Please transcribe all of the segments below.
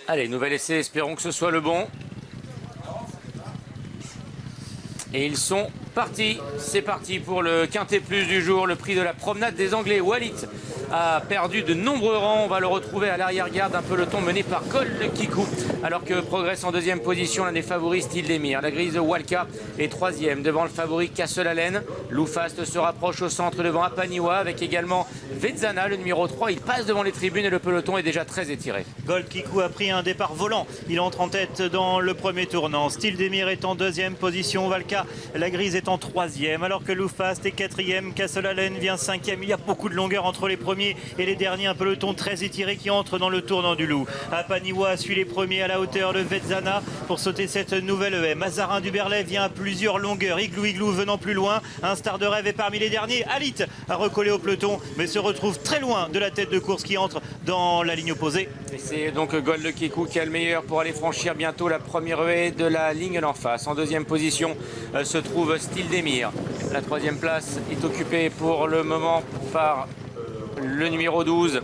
Allez, nouvel essai, espérons que ce soit le bon. Et ils sont partis. C'est parti pour le quintet plus du jour, le prix de la promenade des Anglais. Walid a perdu de nombreux rangs. On va le retrouver à l'arrière-garde, un peloton mené par Gold Kikou. Alors que progresse en deuxième position l'un des favoris, Stildemir. La grise de Walka est troisième devant le favori Castle Allen. Loufast se rapproche au centre devant Apaniwa avec également Vedzana, le numéro 3. Il passe devant les tribunes et le peloton est déjà très étiré. Gold Kikou a pris un départ volant. Il entre en tête dans le premier tournant. Stildemir est en deuxième position. Walka, la grise, est en troisième. Alors que Loufast est quatrième. Castle Allen vient cinquième. Il y a beaucoup de longueur entre les premiers et les derniers. Un peloton très étiré qui entre dans le tournant du Loup. Apaniwa suit les premiers à la hauteur de Vedzana pour sauter cette nouvelle haie. Mazarin du Berlay vient à plusieurs longueurs. Igloo venant plus loin. Un Star de Rêve est parmi les derniers. Halit a recollé au peloton mais se retrouve très loin de la tête de course qui entre dans la ligne opposée. Et c'est donc Gold Kikou qui a le meilleur pour aller franchir bientôt la première haie de la ligne d'en face. En deuxième position se trouve Stildemir. La troisième place est occupée pour le moment par le numéro 12,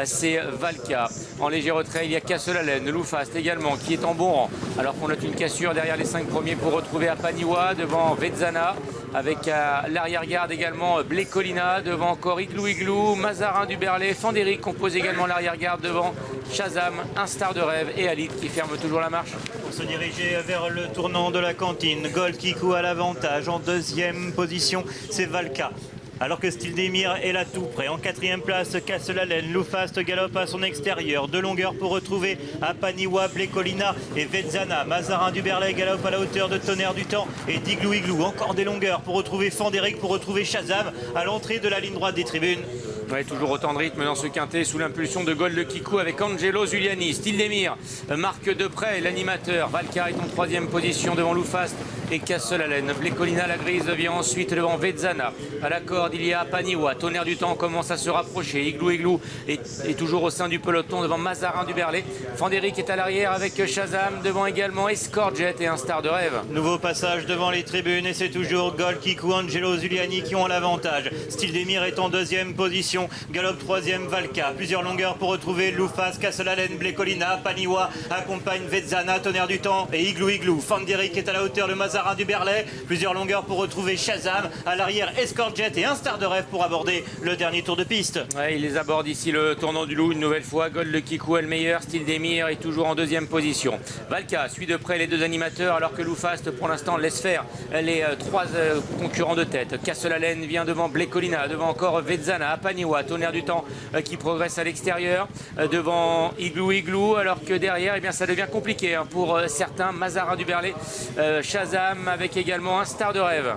c'est Valka. En léger retrait, il y a Castle Allen, Loufast également, qui est en bon rang. Alors qu'on note une cassure derrière les 5 premiers pour retrouver Apaniwa devant Vedzana. Avec à l'arrière-garde également Blecolina, devant encore Igloo, Mazarin du Berlay, Fanderic compose également l'arrière-garde devant Shazam, un Star de Rêve et Halit qui ferme toujours la marche. Pour se diriger vers le tournant de la cantine, Gold Kikou à l'avantage. En deuxième position, c'est Valka. Alors que Stildemir est là tout près. En quatrième place, Castle Allen. Loufast galope à son extérieur. De longueur pour retrouver Apaniwa, Blecolina et Vedzana. Mazarin du Berlay galope à la hauteur de Tonnerre du Temps et d'Igloo. Encore des longueurs pour retrouver Fanderic, pour retrouver Shazam à l'entrée de la ligne droite des tribunes. Ouais, toujours autant de rythme dans ce quintet sous l'impulsion de Gold Kikou avec Angelo Zuliani. Stildemir marque de près l'animateur. Valka est en troisième position devant Loufast et Castle Allen. Blecolina, la grise, vient ensuite devant Vedzana. À la corde, il y a Apaniwa. Tonnerre du Temps commence à se rapprocher. Igloo est toujours au sein du peloton devant Mazarin du Berlay. Fanderic est à l'arrière avec Shazam. Devant également Escort Jet et un Star de Rêve. Nouveau passage devant les tribunes et c'est toujours Gold Kikou, Angelo Zuliani qui ont l'avantage. Stildemir est en deuxième position. Galope troisième, Valka. Plusieurs longueurs pour retrouver Loufast, Castle Allen, Blecolina. Apaniwa accompagne Vedzana, Tonnerre du Temps et Igloo. Fanderic est à la hauteur de Mazarin du Berlay. Plusieurs longueurs pour retrouver Shazam. À l'arrière, Escort Jet et un Star de Rêve pour aborder le dernier tour de piste. Ouais, il les aborde ici le tournant du Loup une nouvelle fois. Gold Kikou est le meilleur. Stildemir est toujours en deuxième position. Valka suit de près les deux animateurs alors que Loufast pour l'instant laisse faire les trois concurrents de tête. Castle Allen vient devant Blecolina, devant encore Vedzana, Apaniwa, Tonnerre du Temps qui progresse à l'extérieur devant Igloo alors que derrière eh bien, ça devient compliqué hein, pour certains. Mazarin du Berlay, Shazam avec également un Star de Rêve.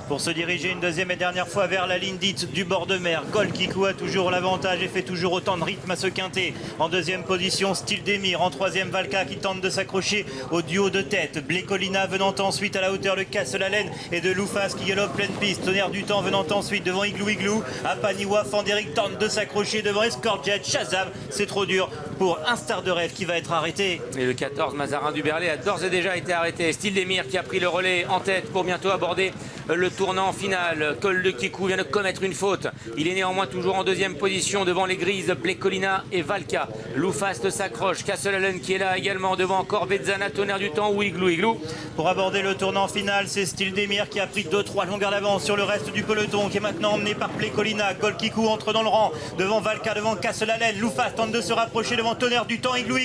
Pour se diriger une deuxième et dernière fois vers la ligne dite du bord de mer, Gold Kikou a toujours l'avantage et fait toujours autant de rythme à ce quintet. En deuxième position, Stildemir. En troisième, Valka qui tente de s'accrocher au duo de tête. Blecolina venant ensuite à la hauteur de Castle Allen et de Loufast qui galope pleine piste. Tonnerre du Temps venant ensuite devant Igloo. Apaniwa, Fanderic tente de s'accrocher devant Escort Jet. Shazam, c'est trop dur pour un Star de Rêve qui va être arrêté. Et le 14, Mazarin du Berlay, a d'ores et déjà été arrêté. Stildemir qui a pris le relais en tête pour bientôt aborder le tournant final. Gold Kikou vient de commettre une faute. Il est néanmoins toujours en deuxième position devant les grises Blecolina et Valka. Loufast s'accroche. Castle Allen qui est là également devant encore Vedzana, Tonnerre du Temps ou Igloo. Pour aborder le tournant final, c'est Stildemir qui a pris 2-3 longueurs d'avance sur le reste du peloton qui est maintenant emmené par Blecolina. Gold Kikou entre dans le rang devant Valka, devant Castle Allen. Loufast tente de se rapprocher devant Tonnerre du Temps, Igloo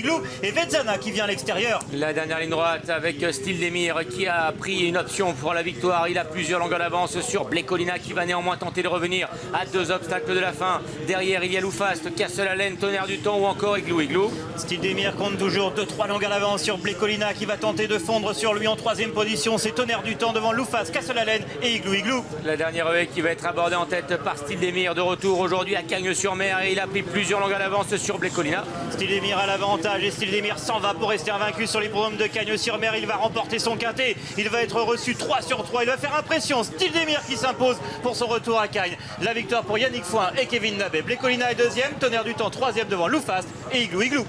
et Vedzana qui vient à l'extérieur. La dernière ligne droite avec Stildemir qui a pris une option pour la victoire. Il a plusieurs longueurs d'avance sur Blecolina qui va néanmoins tenter de revenir à 2 obstacles de la fin. Derrière, il y a Loufast, Castle Allen, Tonnerre du Temps ou encore Igloo. Stildemir compte toujours 2-3 longueurs d'avance sur Blecolina qui va tenter de fondre sur lui en troisième position. C'est Tonnerre du Temps devant Loufast, Castle Allen et Igloo. La dernière haie qui va être abordée en tête par Stildemir de retour aujourd'hui à Cagnes-sur-Mer et il a pris plusieurs longueurs d'avance sur Blecolina. Stildemir a l'avantage et Stildemir s'en va pour rester invaincu sur l'hippodrome de Cagnes-sur-Mer. Il va remporter son quintet. Il va être reçu 3 sur 3. Il va faire impression. Stildemir qui s'impose pour son retour à Cagnes. La victoire pour Yannick Foin et Kevin Nabet. Blecolina est deuxième, Tonnerre du Temps troisième devant Loufast et Igloo.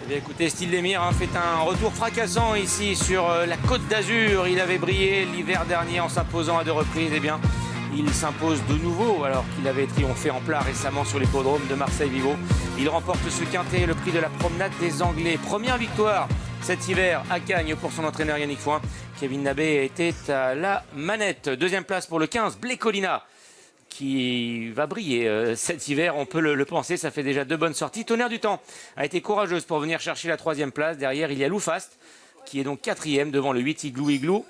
Eh bien, écoutez, Stildemir fait un retour fracassant ici sur la Côte d'Azur. Il avait brillé l'hiver dernier en s'imposant à 2 reprises. Eh bien, il s'impose de nouveau alors qu'il avait triomphé en plat récemment sur l'hippodrome de Marseille-Vivo. Il remporte ce quintet, le prix de la promenade des Anglais. Première victoire cet hiver à Cagnes pour son entraîneur Yannick Foin. Kevin Nabé était à la manette. Deuxième place pour le 15, Blé Collina, qui va briller cet hiver, on peut le penser. Ça fait déjà 2 bonnes sorties. Tonnerre du Temps a été courageuse pour venir chercher la 3e place. Derrière, il y a Loufast, qui est donc 4e devant le 8 Igloo Igloo.